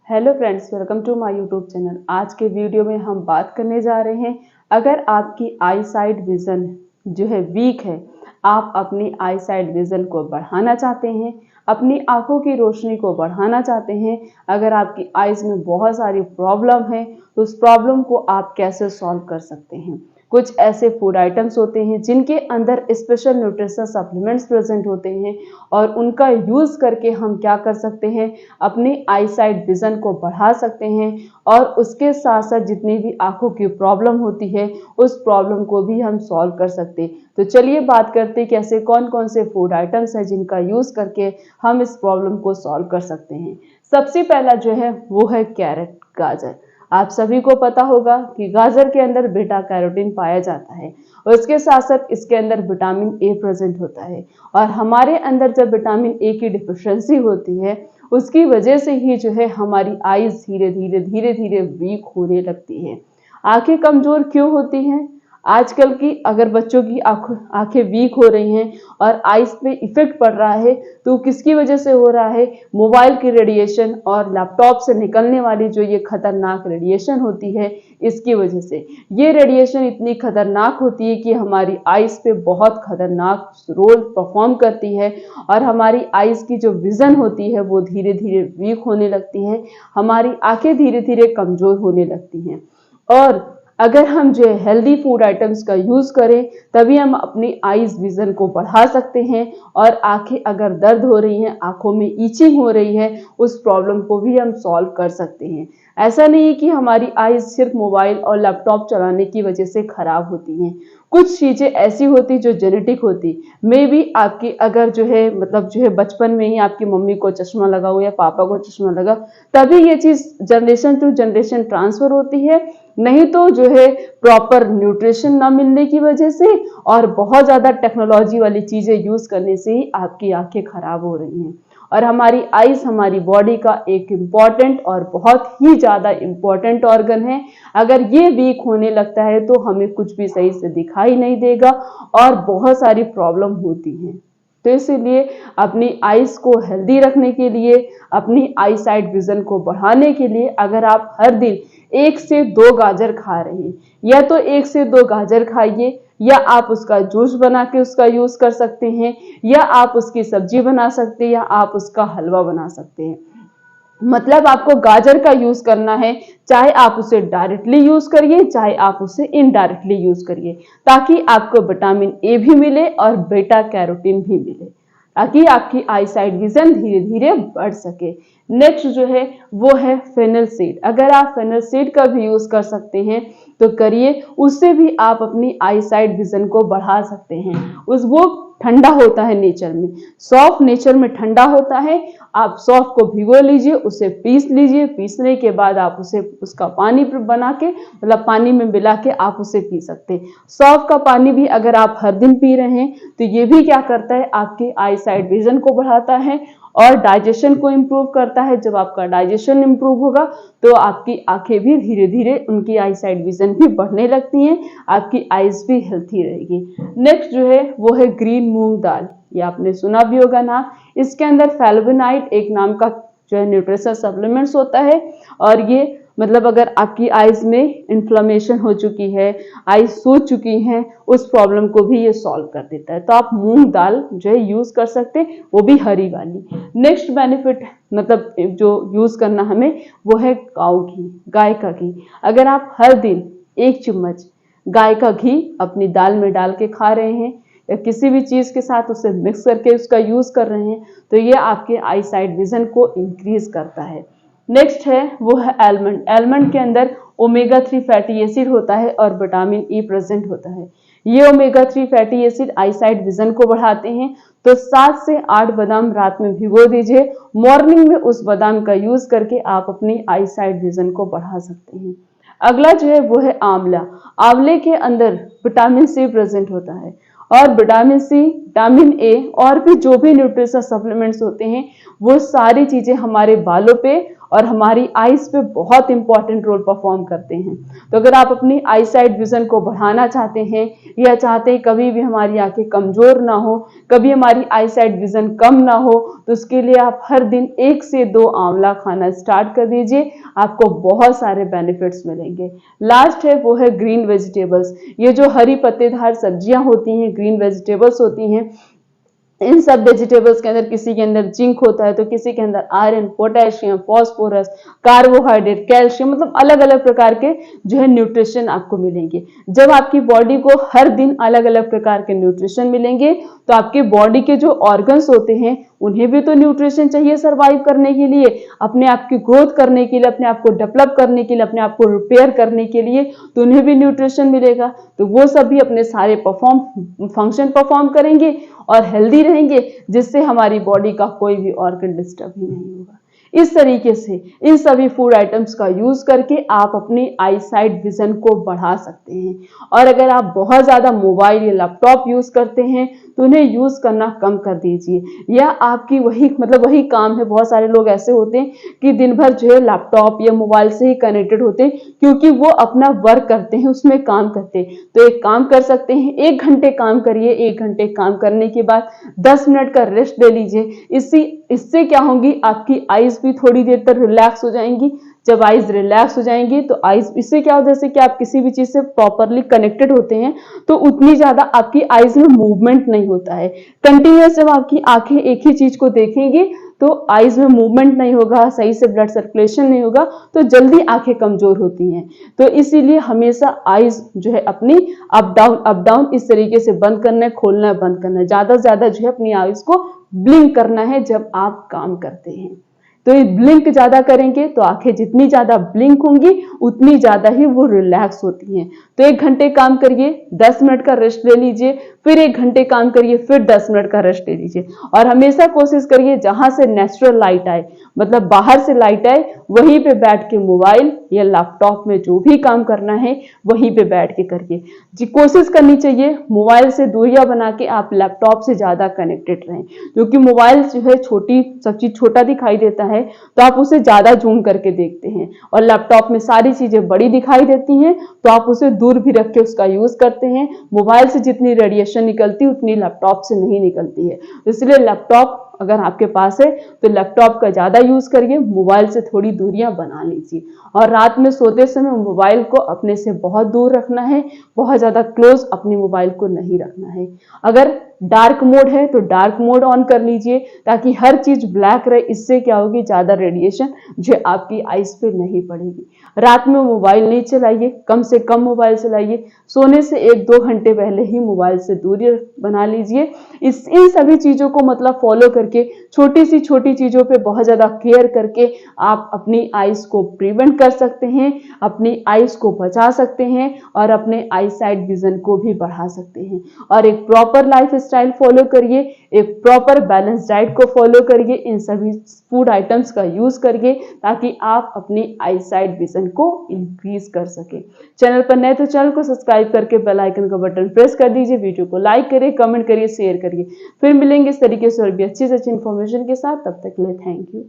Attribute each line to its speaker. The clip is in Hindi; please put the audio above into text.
Speaker 1: Hello friends, welcome to my YouTube channel. आज के वीडियो में हम बात करने जा रहे हैं, अगर आपकी आई साइड विज़न जो है वीक है, आप अपनी आई साइड विज़न को बढ़ाना चाहते हैं, अपनी आंखों की रोशनी को बढ़ाना चाहते हैं, अगर आपकी आइज़ में बहुत सारी प्रॉब्लम है तो उस प्रॉब्लम को आप कैसे सॉल्व कर सकते हैं। कुछ ऐसे फूड आइटम्स होते हैं जिनके अंदर स्पेशल न्यूट्रिशन सप्लीमेंट्स प्रेजेंट होते हैं और उनका यूज़ करके हम क्या कर सकते हैं, अपनी आई साइड विज़न को बढ़ा सकते हैं और उसके साथ साथ जितनी भी आंखों की प्रॉब्लम होती है उस प्रॉब्लम को भी हम सॉल्व कर सकते हैं। तो चलिए बात करते हैं कि ऐसे कौन कौन से फूड आइटम्स हैं जिनका यूज़ करके हम इस प्रॉब्लम को सॉल्व कर सकते हैं। सबसे पहला जो है वो है कैरेट, गाजर। आप सभी को पता होगा कि गाजर के अंदर बीटा कैरोटीन पाया जाता है और इसके साथ साथ इसके अंदर विटामिन ए प्रेजेंट होता है और हमारे अंदर जब विटामिन ए की डिफिशियंसी होती है उसकी वजह से ही जो है हमारी आईज धीरे धीरे वीक होने लगती है। आंखें कमजोर क्यों होती हैं? आजकल की अगर बच्चों की आंखें वीक हो रही हैं और आइज पे इफेक्ट पड़ रहा है तो किसकी वजह से हो रहा है? मोबाइल की रेडिएशन और लैपटॉप से निकलने वाली जो ये खतरनाक रेडिएशन होती है, इसकी वजह से। ये रेडिएशन इतनी खतरनाक होती है कि हमारी आइज पे बहुत खतरनाक रोल परफॉर्म करती है और हमारी आइज की जो विजन होती है वो धीरे धीरे वीक होने लगती है, हमारी आंखें धीरे धीरे कमजोर होने लगती हैं। और अगर हम जो है हेल्दी फूड आइटम्स का यूज़ करें तभी हम अपनी आईज विज़न को बढ़ा सकते हैं और आंखें अगर दर्द हो रही हैं, आंखों में ईचिंग हो रही है, उस प्रॉब्लम को भी हम सॉल्व कर सकते हैं। ऐसा नहीं है कि हमारी आईज सिर्फ मोबाइल और लैपटॉप चलाने की वजह से खराब होती हैं। कुछ चीज़ें ऐसी होती जो जेनेटिक होती, मे भी आपकी अगर जो है बचपन में ही आपकी मम्मी को चश्मा लगा हो या पापा को चश्मा लगा, तभी ये चीज़ जनरेशन टू जनरेशन ट्रांसफर होती है। नहीं तो जो है प्रॉपर न्यूट्रिशन ना मिलने की वजह से और बहुत ज़्यादा टेक्नोलॉजी वाली चीज़ें यूज़ करने से ही आपकी आंखें खराब हो रही हैं। और हमारी आइज हमारी बॉडी का एक इम्पॉर्टेंट और बहुत ही ज़्यादा इम्पॉर्टेंट ऑर्गन है। अगर ये वीक होने लगता है तो हमें कुछ भी सही से दिखाई नहीं देगा और बहुत सारी प्रॉब्लम होती हैं। तो इसीलिए अपनी आइज को हेल्दी रखने के लिए, अपनी आई साइड विजन को बढ़ाने के लिए, अगर आप हर दिन 1 से 2 गाजर खा रहे हैं, या तो 1 से 2 गाजर खाइए या आप उसका जूस बना के उसका यूज कर सकते हैं या आप उसकी सब्जी बना सकते हैं या आप उसका हलवा बना सकते हैं। मतलब आपको गाजर का यूज करना है, चाहे आप उसे डायरेक्टली यूज करिए चाहे आप उसे इनडायरेक्टली यूज करिए, ताकि आपको विटामिन ए भी मिले और बीटा कैरोटीन भी मिले, ताकि आपकी आई साइड विजन धीरे धीरे बढ़ सके। नेक्स्ट जो है वो है फेनल सीड। अगर आप फेनल सीड का भी यूज कर सकते हैं तो करिए, उससे भी आप अपनी आई साइड विजन को बढ़ा सकते हैं। वो ठंडा होता है नेचर में, सौंफ नेचर में ठंडा होता है। आप सौंफ को भिगो लीजिए, उसे पीस लीजिए, पीसने के बाद आप उसे उसका पानी बना के मतलब पानी में मिला के आप उसे पी सकते हैं। सौंफ का पानी भी अगर आप हर दिन पी रहे हैं तो ये भी क्या करता है, आपकी आई साइड विजन को बढ़ाता है और डाइजेशन को इम्प्रूव करता है। जब आपका डाइजेशन इम्प्रूव होगा तो आपकी आंखें भी धीरे धीरे, उनकी आई साइड विजन भी बढ़ने लगती हैं, आपकी आईज भी हेल्थी रहेगी। नेक्स्ट जो है वो है ग्रीन मूंग दाल। ये आपने सुना भी होगा नाम। इसके अंदर फ्लेवोनाइड एक नाम का जो है न्यूट्रिशन सप्लीमेंट्स होता है और ये मतलब अगर आपकी आईज में इन्फ्लेमेशन हो चुकी है, आईज सूज चुकी हैं, उस प्रॉब्लम को भी ये सॉल्व कर देता है। तो आप मूंग दाल जो है यूज कर सकते हैं, वो भी हरी वाली। नेक्स्ट बेनिफिट मतलब जो यूज करना हमें वो है काऊ घी, गाय का घी। अगर आप हर दिन 1 चम्मच गाय का घी अपनी दाल में डाल के खा रहे हैं या किसी भी चीज के साथ उसे मिक्स करके उसका यूज कर रहे हैं तो ये आपके आई साइड विजन को इंक्रीज करता है। नेक्स्ट है वो है एलमंड। एलमंड के अंदर ओमेगा 3 फैटी एसिड होता है और विटामिन ई प्रेजेंट होता है। ये ओमेगा 3 फैटी एसिड आई साइड विजन को बढ़ाते हैं। तो 7 से 8 बादाम रात में भिगो दीजिए, मॉर्निंग में उस बादाम का यूज करके आप अपनी आई साइड विजन को बढ़ा सकते हैं। अगला जो है वो है आंवला। आंवले के अंदर विटामिन सी प्रेजेंट होता है और विटामिन सी, विटामिन ए और भी जो भी न्यूट्रिशन सप्लीमेंट्स होते हैं वो सारी चीजें हमारे बालों पे और हमारी आईज पे बहुत इंपॉर्टेंट रोल परफॉर्म करते हैं। तो अगर आप अपनी आई साइड विजन को बढ़ाना चाहते हैं या चाहते हैं कभी भी हमारी आंखें कमजोर ना हो, कभी हमारी आई साइड विजन कम ना हो, तो उसके लिए आप हर दिन 1 से 2 आंवला खाना स्टार्ट कर दीजिए, आपको बहुत सारे बेनिफिट्स मिलेंगे। लास्ट है वो है ग्रीन वेजिटेबल्स। ये जो हरी पत्तेदार सब्जियां होती हैं, ग्रीन वेजिटेबल्स होती हैं, इन सब वेजिटेबल्स के अंदर किसी के अंदर जिंक होता है तो किसी के अंदर iron, potassium, phosphorus, carbohydrate, calcium, मतलब अलग अलग प्रकार के जो है न्यूट्रिशन आपको मिलेंगे। जब आपकी बॉडी को हर दिन अलग अलग प्रकार के न्यूट्रिशन मिलेंगे तो आपके बॉडी के जो ऑर्गन्स होते हैं उन्हें भी तो न्यूट्रिशन चाहिए सर्वाइव करने के लिए, अपने आप की ग्रोथ करने के लिए, अपने आप को डेवलप करने के लिए, अपने आप को रिपेयर करने के लिए, तो उन्हें भी न्यूट्रिशन मिलेगा। तो वो सब भी अपने सारे फंक्शन परफॉर्म करेंगे और हेल्दी रहेंगे, जिससे हमारी बॉडी का कोई भी ऑर्गन डिस्टर्ब ही नहीं होगा। इस तरीके से इन सभी फूड आइटम्स का यूज करके आप अपनी आई साइड विजन को बढ़ा सकते हैं। और अगर आप बहुत ज्यादा मोबाइल या लैपटॉप यूज करते हैं तो उन्हें यूज करना कम कर दीजिए, या आपकी वही काम है। बहुत सारे लोग ऐसे होते हैं कि दिन भर जो है लैपटॉप या मोबाइल से ही कनेक्टेड होते हैं, क्योंकि वो अपना वर्क करते हैं, उसमें काम करते हैं। तो एक काम कर सकते हैं, 1 घंटे काम करिए, 1 घंटे काम करने के बाद 10 मिनट का रेस्ट ले लीजिए। इससे क्या होगी, आपकी आईज भी थोड़ी देर तक रिलैक्स हो जाएंगी। जब आईज रिलैक्स हो जाएंगी तो आईज, इससे क्या होता है, जैसे कि आप किसी भी चीज से प्रॉपरली कनेक्टेड होते हैं तो उतनी ज्यादा आपकी आईज में मूवमेंट नहीं होता है। कंटिन्यूअस जब आपकी आंखें एक ही चीज को देखेंगी तो आईज में मूवमेंट नहीं होगा, सही से ब्लड सर्कुलेशन नहीं होगा, तो जल्दी आंखें कमजोर होती हैं। तो इसीलिए हमेशा आईज जो है अपनी अप डाउन इस तरीके से बंद करना है, खोलना है, बंद करना है। ज्यादा से ज्यादा जो है अपनी आईज को ब्लिंक करना है जब आप काम करते हैं। तो ये ब्लिंक ज्यादा करेंगे तो आंखें जितनी ज्यादा ब्लिंक होंगी उतनी ज्यादा ही वो रिलैक्स होती हैं। तो 1 घंटे काम करिए, 10 मिनट का रेस्ट ले लीजिए, फिर 1 घंटे काम करिए, फिर 10 मिनट का रेस्ट ले लीजिए। और हमेशा कोशिश करिए जहां से नेचुरल लाइट आए, मतलब बाहर से लाइट आए, वहीं पे बैठ के मोबाइल या लैपटॉप में जो भी काम करना है वहीं पे बैठ के करिए। जी, कोशिश करनी चाहिए मोबाइल से दूरियां बना के आप लैपटॉप से ज्यादा कनेक्टेड रहें, क्योंकि मोबाइल जो है सब चीज छोटा दिखाई देता है तो आप उसे ज्यादा जूम करके देखते हैं, और लैपटॉप में सारी चीजें बड़ी दिखाई देती हैं तो आप उसे दूर भी रख के उसका यूज करते हैं। मोबाइल से जितनी रेडिएशन निकलती उतनी लैपटॉप से नहीं निकलती है, इसलिए लैपटॉप अगर आपके पास है तो लैपटॉप का ज्यादा यूज करिए, मोबाइल से थोड़ी दूरियां बना लीजिए। और रात में सोते समय मोबाइल को अपने से बहुत दूर रखना है, बहुत ज्यादा क्लोज अपने मोबाइल को नहीं रखना है। अगर डार्क मोड है तो डार्क मोड ऑन कर लीजिए ताकि हर चीज ब्लैक रहे। इससे क्या होगी, ज्यादा रेडिएशन जो आपकी आईज पे नहीं पड़ेगी। रात में मोबाइल नहीं चलाइए, कम से कम मोबाइल चलाइए। सोने से 1-2 घंटे पहले ही मोबाइल से दूरी बना लीजिए। इन सभी चीजों को मतलब फॉलो करके, छोटी चीजों पे बहुत ज्यादा केयर करके आप अपनी आईज को प्रिवेंट कर सकते हैं, अपनी आईज को बचा सकते हैं और अपने आई साइड विजन को भी बढ़ा सकते हैं। और एक प्रॉपर लाइफ स्टाइल फॉलो करिए, एक प्रॉपर बैलेंस डाइट को फॉलो करिए, इन सभी फूड आइटम्स का यूज करिए ताकि आप अपनी आई साइड विजन को इंक्रीज कर सके। चैनल पर नए तो चैनल को सब्सक्राइब करके बेल आइकन का बटन प्रेस कर दीजिए, वीडियो को लाइक करिए, कमेंट करिए, शेयर करिए। फिर मिलेंगे इस तरीके से और भी अच्छी से अच्छी इन्फॉर्मेशन के साथ। तब तक के लिए थैंक यू।